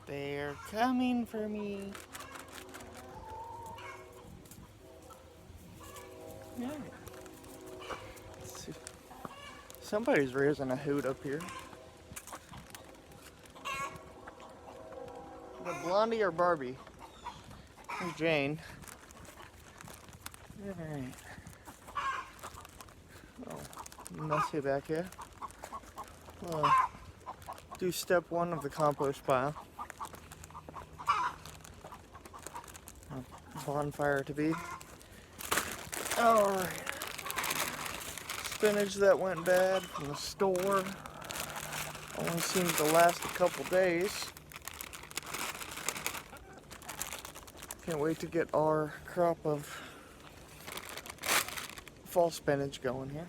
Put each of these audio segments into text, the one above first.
They're coming for me. Yeah. Somebody's raising a hoot up here. The Blondie or Barbie? Or Jane. Alright. Oh, messy back here. Do step one of the compost pile. Bonfire to be. Alright. Spinach that went bad from the store. Only seems to last a couple days. Can't wait to get our crop of fall spinach going here.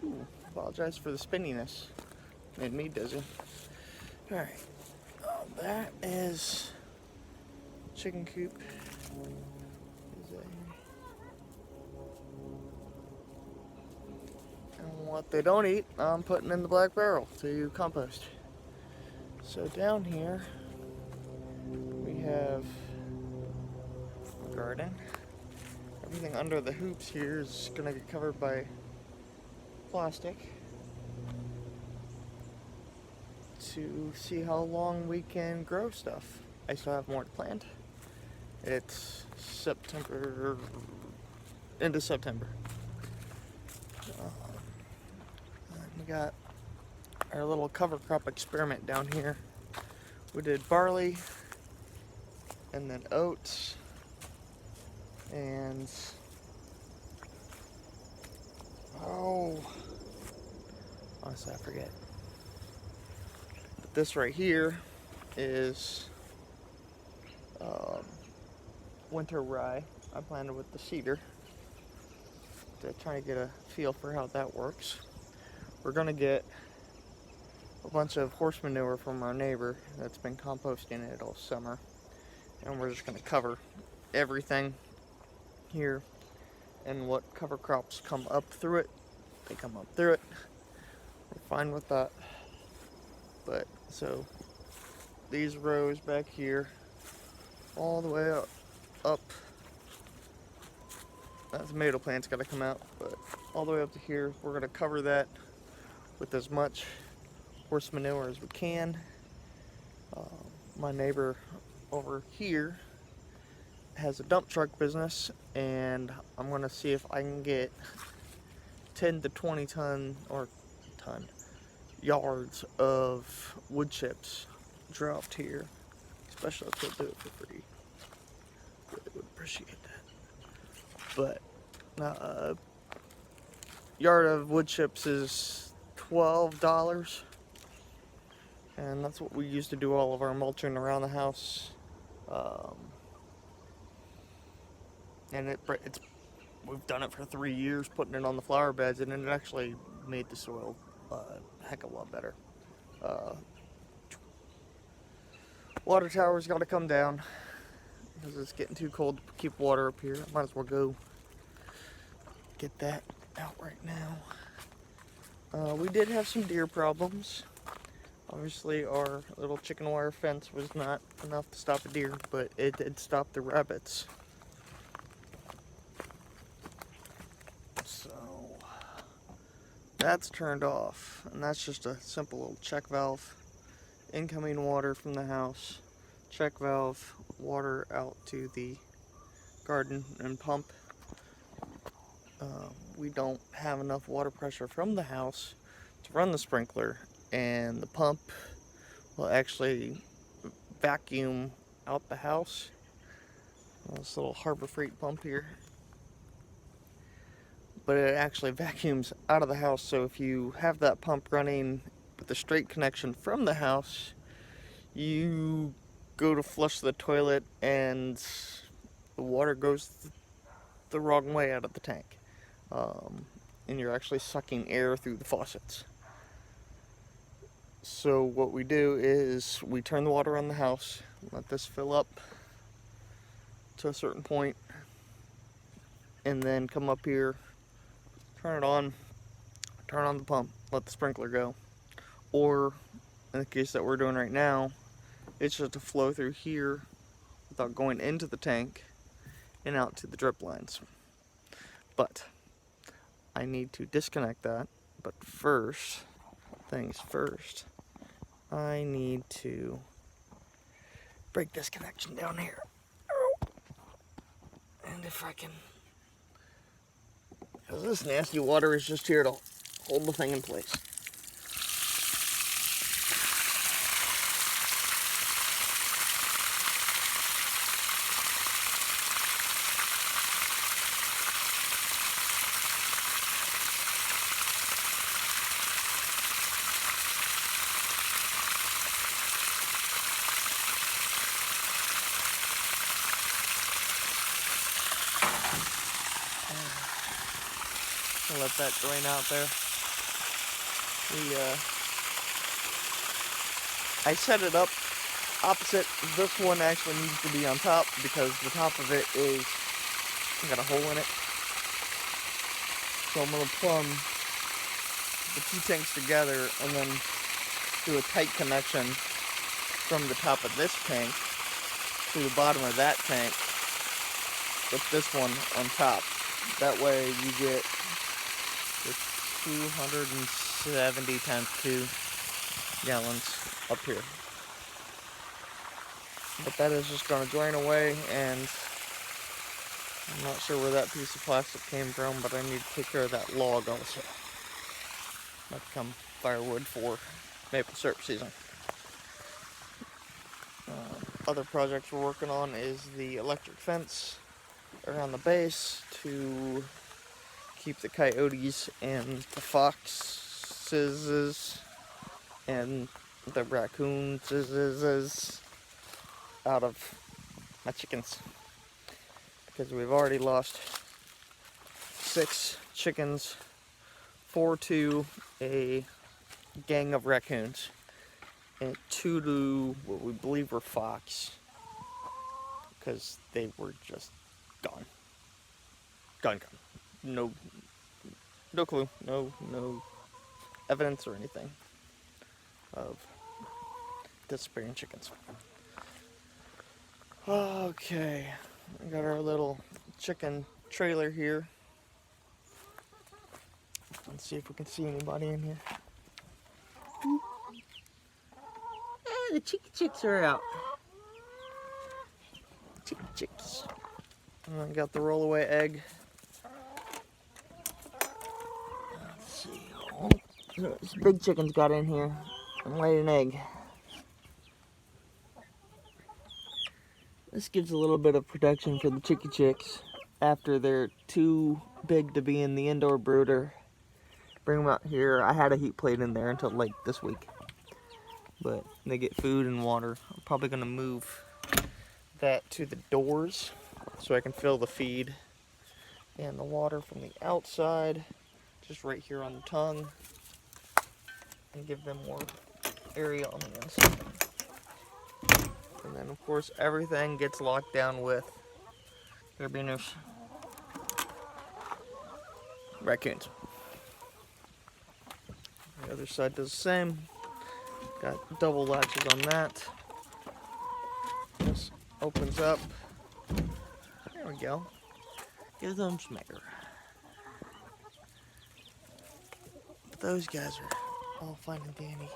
Ooh, apologize for the spinniness. Made me dizzy. Alright. Oh, that is chicken coop. Is that here? And what they don't eat, I'm putting in the black barrel to compost. So down here, we have a garden. Everything under the hoops here is going to get covered by plastic to see how long we can grow stuff. I still have more to plant. It's September, into September. We got our little cover crop experiment down here. We did barley and then oats and honestly I forget. But this right here is winter rye. I planted with the cedar to try to get a feel for how that works. We're gonna get a bunch of horse manure from our neighbor that's been composting it all summer, and we're just gonna cover everything here, and what cover crops come up through it, they come up through it. We're fine with that. But so these rows back here all the way up, that tomato plant's got to come out, but all the way up to here, we're going to cover that with as much horse manure as we can. My neighbor over here has a dump truck business, and I'm going to see if I can get 10 to 20 ton yards of wood chips dropped here, especially if they'll do it for free. Really would appreciate that. But yard of wood chips is $12, and that's what we use to do all of our mulching around the house. And it's we've done it for 3 years, putting it on the flower beds, and it actually made the soil a heck of a lot better. Water tower's got to come down because it's getting too cold to keep water up here. I might as well go get that out right now. We did have some deer problems. Obviously our little chicken wire fence was not enough to stop a deer, but it did stop the rabbits. So that's turned off, and that's just a simple little check valve. Incoming water from the house, check valve, water out to the garden and pump. We don't have enough water pressure from the house to run the sprinkler, and the pump will actually vacuum out the house. This little Harbor Freight pump here, but it actually vacuums out of the house. So if you have that pump running with a straight connection from the house, you go to flush the toilet and the water goes the wrong way out of the tank, and you're actually sucking air through the faucets. So what we do is we turn the water on the house, let this fill up to a certain point, and then come up here, turn it on, turn on the pump, let the sprinkler go. Or in the case that we're doing right now, It's just to flow through here without going into the tank and out to the drip lines. But I need to disconnect that. But first, things first, I need to break this connection down here. And if I can, because this nasty water is just here to hold the thing in place. I'll let that drain out there. I set it up opposite. This one actually needs to be on top because the top of it is got a hole in it. So I'm gonna plumb the two tanks together and then do a tight connection from the top of this tank to the bottom of that tank with this one on top. That way you get the 270 times 2 gallons up here. But that is just going to drain away, and I'm not sure where that piece of plastic came from, but I need to take care of that log also. Might become firewood for maple syrup season. Other projects we're working on is the electric fence around the base to keep the coyotes and the foxes and the raccoons out of my chickens, because we've already lost 6 chickens, 4 to a gang of raccoons, and 2 to what we believe were fox, because they were just gone. Gone. No clue, no evidence or anything of disappearing chickens. Okay, we got our little chicken trailer here. Let's see if we can see anybody in here. The chicky chicks are out. Chicky chicks. And I got the rollaway egg. Let's see. So this big chicken's got in here and laid an egg. This gives a little bit of protection for the chicky chicks after they're too big to be in the indoor brooder. Bring them out here. I had a heat plate in there until like this week, but they get food and water. I'm probably going to move that to the doors so I can fill the feed and the water from the outside, just right here on the tongue, and give them more area on the inside. And then, of course, everything gets locked down with carabiners, raccoons. The other side does the same. Got double latches on that. This opens up. There we go. Give them some air. But those guys are all fine and dandy,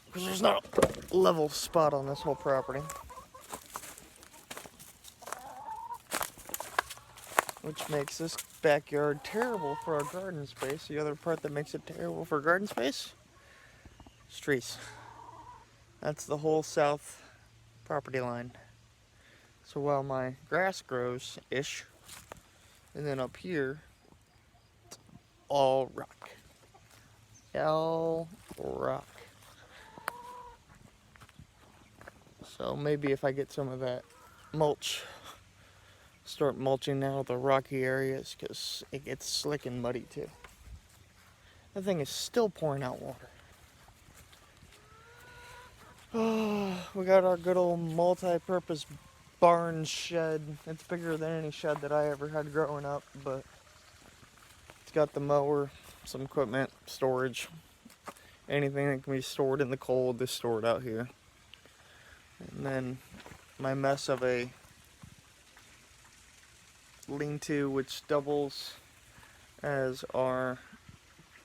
because there's not a level spot on this whole property, which makes this backyard terrible for our garden space. The other part that makes it terrible for garden space is trees. That's the whole south property line. So while my grass grows-ish, and then up here, it's all rock. All rock. So maybe if I get some of that mulch, start mulching now the rocky areas, because it gets slick and muddy too. That thing is still pouring out water. Oh, we got our good old multi-purpose barn shed. It's bigger than any shed that I ever had growing up, but it's got the mower, some equipment, storage. Anything that can be stored in the cold is stored out here. And then my mess of a lean-to, which doubles as our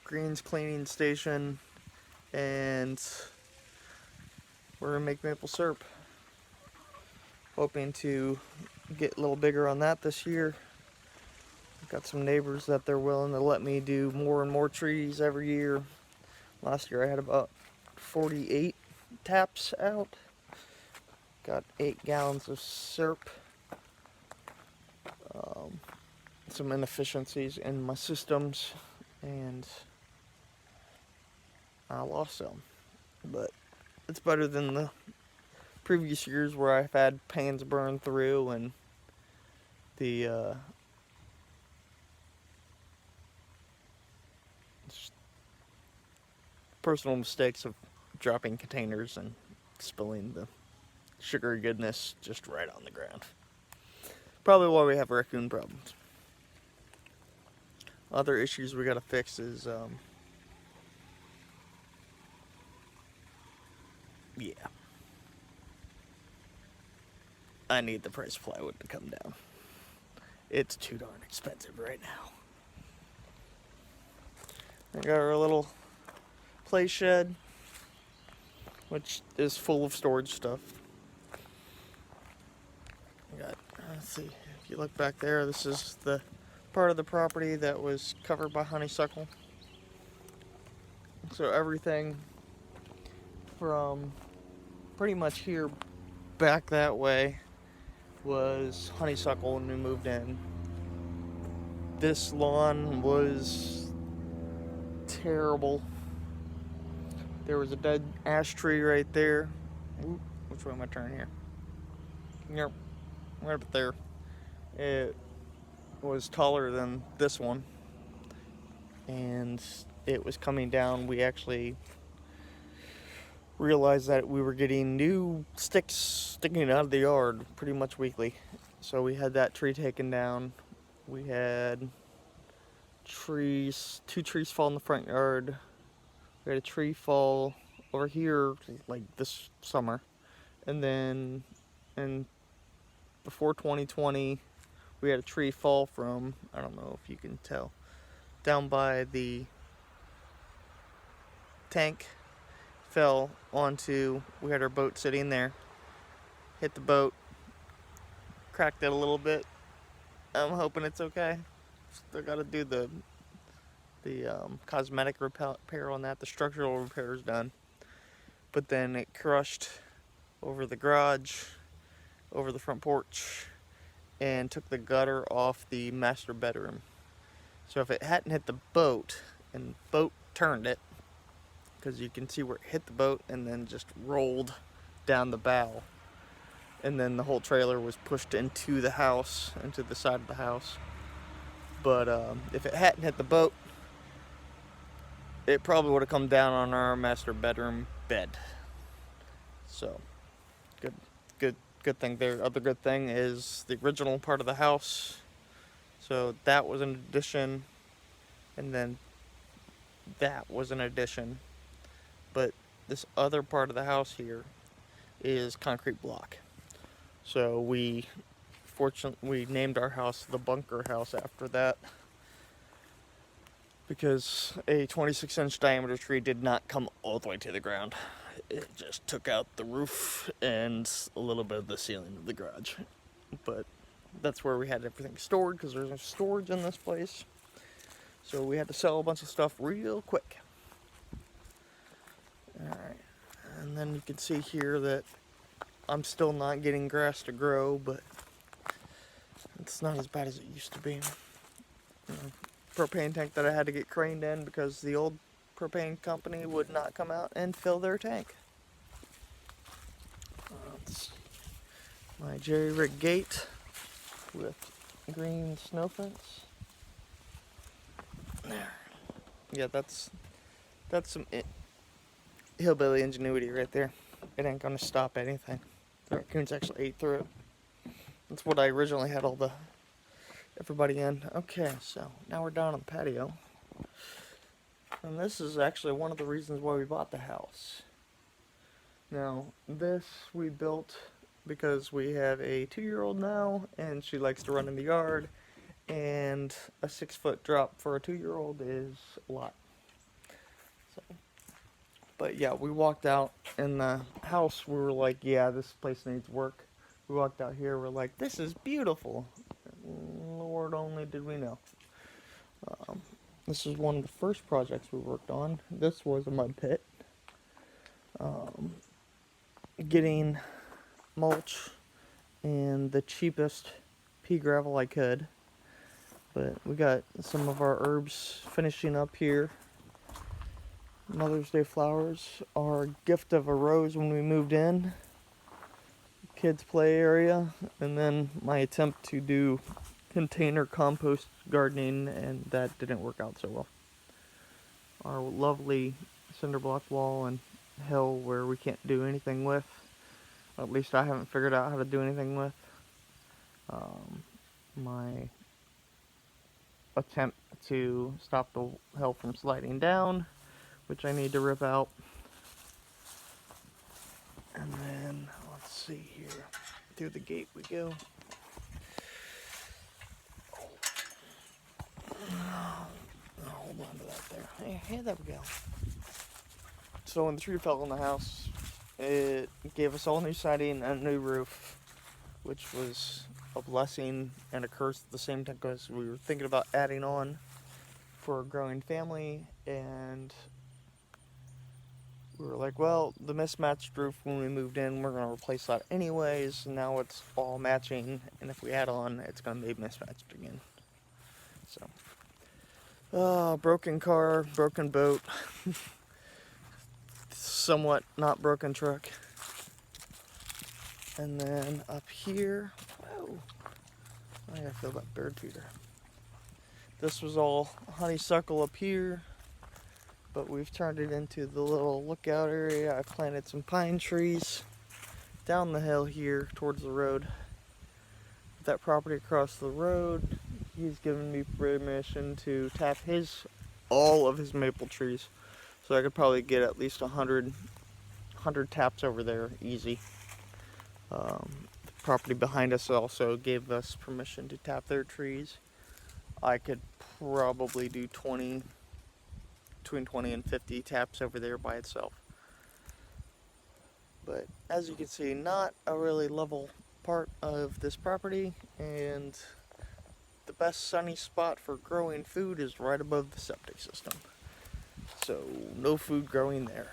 greens cleaning station, and we're gonna make maple syrup. Hoping to get a little bigger on that this year. Got some neighbors that they're willing to let me do more and more trees every year. Last year I had about 48 taps out. Got 8 gallons of syrup. Some inefficiencies in my systems, and I lost some. But it's better than the previous years where I've had pans burned through and the personal mistakes of dropping containers and spilling the sugary goodness just right on the ground. Probably why we have raccoon problems. Other issues we gotta fix is, yeah. I need the price of plywood to come down. It's too darn expensive right now. I got our little play shed, which is full of storage stuff. We got, let's see, if you look back there, this is the part of the property that was covered by honeysuckle. So everything from pretty much here back that way was honeysuckle when we moved in. This lawn was terrible. There was a dead ash tree right there. Ooh, which way am I turning here? Yep, right up there. It was taller than this one, and it was coming down. We actually realized that we were getting new sticks sticking out of the yard pretty much weekly. So we had that tree taken down. We had two trees fall in the front yard. We had a tree fall over here like this summer. And then before 2020, we had a tree fall from, I don't know if you can tell, down by the tank. Fell onto, we had our boat sitting there, hit the boat, cracked it a little bit. I'm hoping it's okay. Still got to do the cosmetic repair on that. The structural repair is done, but then it crushed over the garage, over the front porch, and took the gutter off the master bedroom. So if it hadn't hit the boat, and the boat turned it, because you can see where it hit the boat and then just rolled down the bow, and then the whole trailer was pushed into the house, into the side of the house. But if it hadn't hit the boat, it probably would have come down on our master bedroom bed. So good thing there. Other good thing is the original part of the house. So that was an addition, and then that was an addition. But this other part of the house here is concrete block. So we named our house the bunker house after that, because a 26-inch diameter tree did not come all the way to the ground. It just took out the roof and a little bit of the ceiling of the garage. But that's where we had everything stored, because there's no storage in this place. So we had to sell a bunch of stuff real quick. Alright, and then you can see here that I'm still not getting grass to grow, but it's not as bad as it used to be. Propane tank that I had to get craned in because the old propane company would not come out and fill their tank. That's my jerry rig gate with green snow fence. There. Yeah, that's some hillbilly ingenuity right there. It ain't gonna stop anything. The raccoons actually ate through it. That's what I originally had everybody in. Okay, so now we're down on the patio. And this is actually one of the reasons why we bought the house. Now, this we built because we have a 2-year-old now, and she likes to run in the yard, and a 6-foot drop for a 2-year-old is a lot. So, but yeah, we walked out in the house. We were like, yeah, this place needs work. We walked out here. We're like, this is beautiful. Lord only did we know. Um, this is one of the first projects we worked on. This was a mud pit. Um, getting mulch and the cheapest pea gravel I could. But we got some of our herbs finishing up here. Mother's Day flowers, our gift of a rose when we moved in, kids play area, and then my attempt to do container compost gardening, and that didn't work out so well. Our lovely cinder block wall and hill where we can't do anything with, at least I haven't figured out how to do anything with. My attempt to stop the hill from sliding down, which I need to rip out. And then, let's see here, through the gate we go. Hold on to that there. Hey, there we go. So when the tree fell on the house, it gave us all new siding and a new roof, which was a blessing and a curse at the same time, because we were thinking about adding on for a growing family, and we were like, well, the mismatched roof when we moved in, we're going to replace that anyways. Now it's all matching, and if we add on, it's going to be mismatched again. So, broken car, broken boat, somewhat not broken truck. And then up here, whoa, I gotta feel that bird feeder. This was all honeysuckle up here, but we've turned it into the little lookout area. I've planted some pine trees down the hill here towards the road. That property across the road, he's given me permission to tap all of his maple trees. So I could probably get at least 100 taps over there, easy. The property behind us also gave us permission to tap their trees. I could probably do between 20 and 50 taps over there by itself. But as you can see, not a really level part of this property, and the best sunny spot for growing food is right above the septic system. So no food growing there.